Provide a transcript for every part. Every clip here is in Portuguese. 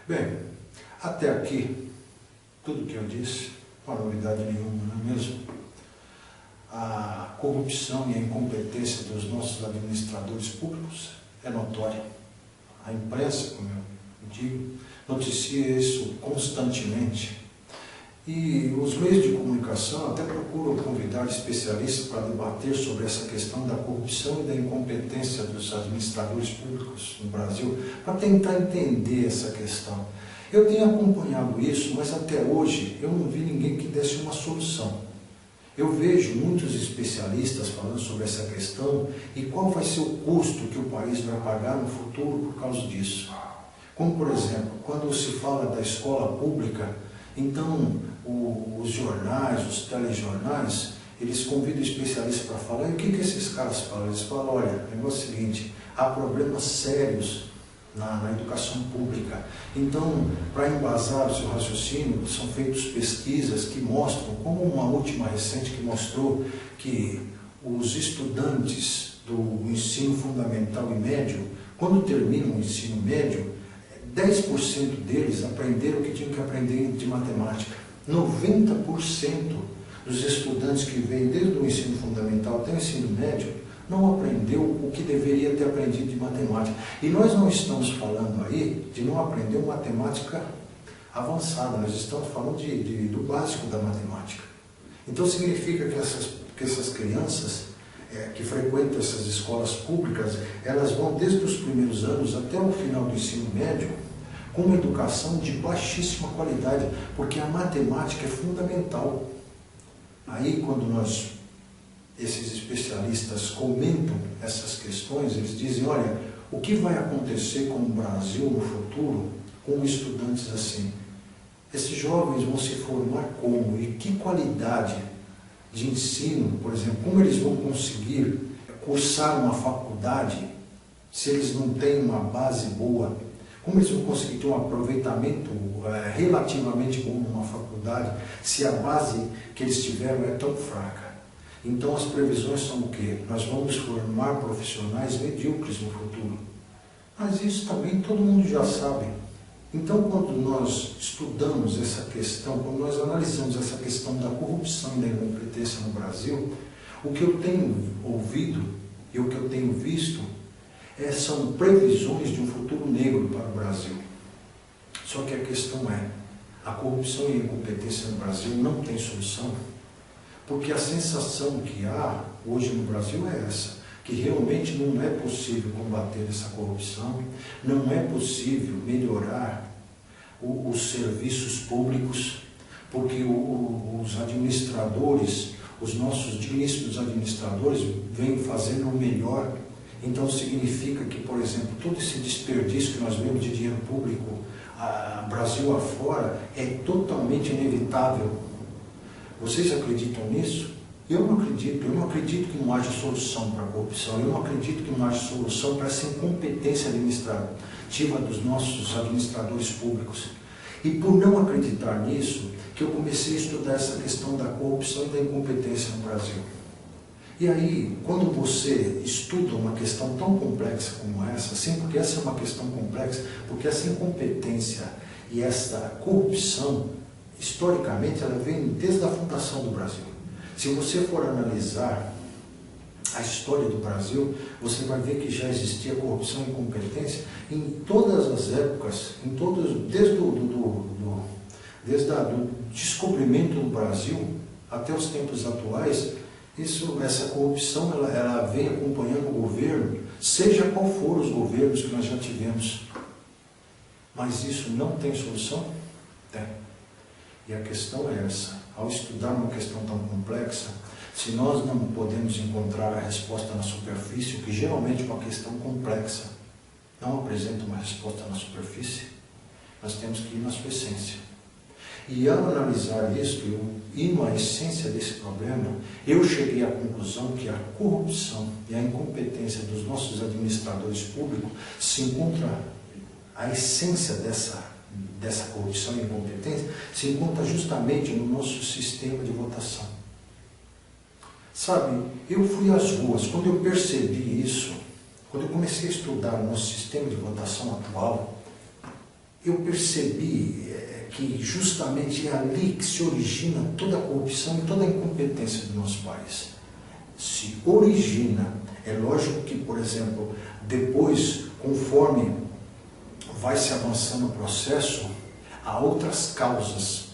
Bem, até aqui, tudo que eu disse, não há novidade nenhuma, não é mesmo? A corrupção e a incompetência dos nossos administradores públicos é notória. A imprensa, como eu digo, noticia isso constantemente. E os meios de comunicação até procuram convidar especialistas para debater sobre essa questão da corrupção e da incompetência dos administradores públicos no Brasil, para tentar entender essa questão. Eu tenho acompanhado isso, mas até hoje eu não vi ninguém que desse uma solução. Eu vejo muitos especialistas falando sobre essa questão e qual vai ser o custo que o país vai pagar no futuro por causa disso. Como, por exemplo, quando se fala da escola pública, então os jornais, os telejornais, eles convidam especialistas para falar. E o que esses caras falam? Eles falam, olha, o negócio é o seguinte, há problemas sérios na educação pública. Então, para embasar o seu raciocínio, são feitas pesquisas que mostram, como uma última recente que mostrou que os estudantes do ensino fundamental e médio, quando terminam o ensino médio, 10% deles aprenderam o que tinham que aprender de matemática. 90% dos estudantes que vêm desde o ensino fundamental até o ensino médio não aprendeu o que deveria ter aprendido de matemática. E nós não estamos falando aí de não aprender matemática avançada, nós estamos falando do básico da matemática. Então significa que essas crianças que frequentam essas escolas públicas, elas vão desde os primeiros anos até o final do ensino médio com uma educação de baixíssima qualidade, porque a matemática é fundamental. Aí, quando esses especialistas comentam essas questões, eles dizem, olha, o que vai acontecer com o Brasil no futuro com estudantes assim? Esses jovens vão se formar como? E que qualidade de ensino, por exemplo, como eles vão conseguir cursar uma faculdade se eles não têm uma base boa? Como eles vão conseguir ter um aproveitamento relativamente bom numa faculdade se a base que eles tiveram é tão fraca? Então as previsões são o quê? Nós vamos formar profissionais medíocres no futuro. Mas isso também todo mundo já sabe. Então quando nós estudamos essa questão, quando nós analisamos essa questão da corrupção e da incompetência no Brasil, o que eu tenho ouvido e o que eu tenho visto são previsões de um futuro negro para o Brasil. Só que a questão é, a corrupção e a incompetência no Brasil não tem solução, porque a sensação que há hoje no Brasil é essa, que realmente não é possível combater essa corrupção, não é possível melhorar os serviços públicos, porque os administradores, os nossos digníssimos administradores vêm fazendo o melhor. Então significa que, por exemplo, todo esse desperdício que nós vemos de dinheiro público Brasil afora é totalmente inevitável. Vocês acreditam nisso? Eu não acredito que não haja solução para a corrupção, eu não acredito que não haja solução para essa incompetência administrativa dos nossos administradores públicos. E por não acreditar nisso, que eu comecei a estudar essa questão da corrupção e da incompetência no Brasil. E aí, quando você estuda uma questão tão complexa como essa, sim, porque essa é uma questão complexa, porque essa incompetência e essa corrupção, historicamente, ela vem desde a fundação do Brasil. Se você for analisar a história do Brasil, você vai ver que já existia corrupção e incompetência em todas as épocas, desde o descobrimento do Brasil até os tempos atuais. Essa corrupção ela vem acompanhando o governo, seja qual for os governos que nós já tivemos. Mas isso não tem solução? Tem. E a questão é essa. Ao estudar uma questão tão complexa, se nós não podemos encontrar a resposta na superfície, o que geralmente uma questão complexa não apresenta uma resposta na superfície, nós temos que ir na sua essência. E ao analisar isso, e na essência desse problema, eu cheguei à conclusão que a corrupção e a incompetência dos nossos administradores públicos se encontra, a essência dessa corrupção e incompetência se encontra justamente no nosso sistema de votação. Sabe, eu fui às ruas, quando eu percebi isso, quando eu comecei a estudar o nosso sistema de votação atual, eu percebi que justamente é ali que se origina toda a corrupção e toda a incompetência do nosso país. Se origina, é lógico que, por exemplo, depois, conforme vai se avançando o processo, há outras causas,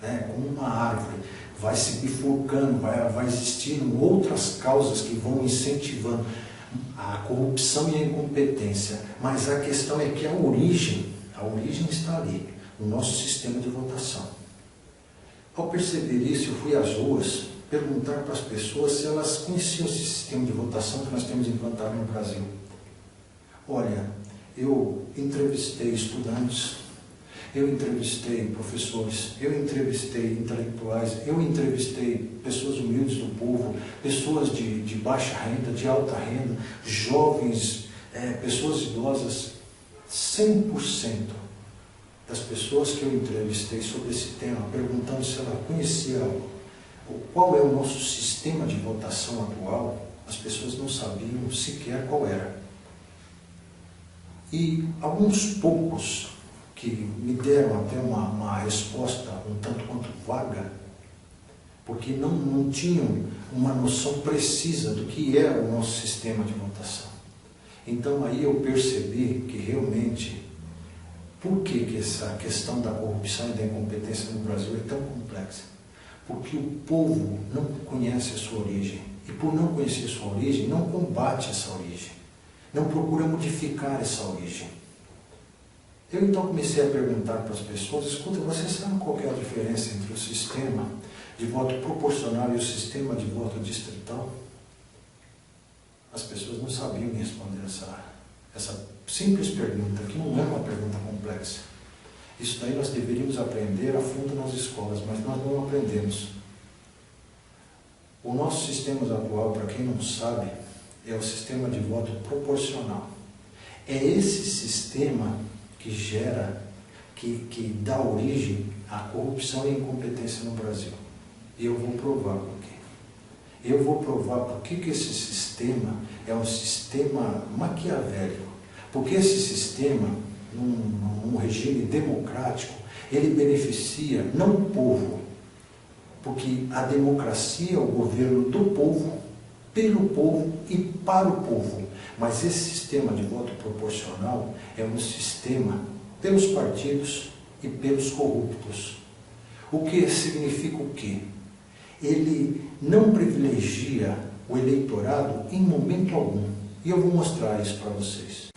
né? Como uma árvore, vai se bifurcando, vai existindo outras causas que vão incentivando a corrupção e a incompetência. Mas a questão é que a origem está ali, no nosso sistema de votação. Ao perceber isso, eu fui às ruas perguntar para as pessoas se elas conheciam esse sistema de votação que nós temos implantado no Brasil. Olha, eu entrevistei estudantes, eu entrevistei professores, eu entrevistei intelectuais, eu entrevistei pessoas humildes do povo, pessoas de baixa renda, de alta renda, jovens, pessoas idosas. 100% das pessoas que eu entrevistei sobre esse tema, perguntando se ela conhecia qual é o nosso sistema de votação atual, as pessoas não sabiam sequer qual era. E alguns poucos que me deram até uma resposta um tanto quanto vaga, porque não tinham uma noção precisa do que é o nosso sistema de votação. Então aí eu percebi que realmente, por que essa questão da corrupção e da incompetência no Brasil é tão complexa? Porque o povo não conhece a sua origem, e por não conhecer a sua origem, não combate essa origem, não procura modificar essa origem. Eu então comecei a perguntar para as pessoas: escuta, você sabe qual é a diferença entre o sistema de voto proporcional e o sistema de voto distrital? As pessoas não sabiam me responder essa simples pergunta, que não é uma pergunta complexa. Isso daí nós deveríamos aprender a fundo nas escolas, mas nós não aprendemos. O nosso sistema atual, para quem não sabe, é o sistema de voto proporcional. É esse sistema que gera, que dá origem à corrupção e à incompetência no Brasil. E eu vou provar por quê. Eu vou provar por que esse sistema é um sistema maquiavélico. Porque esse sistema, num regime democrático, ele beneficia não o povo, porque a democracia é o governo do povo, pelo povo e para o povo. Mas esse sistema de voto proporcional é um sistema pelos partidos e pelos corruptos. O que significa o quê? Ele não privilegia o eleitorado em momento algum. E eu vou mostrar isso para vocês.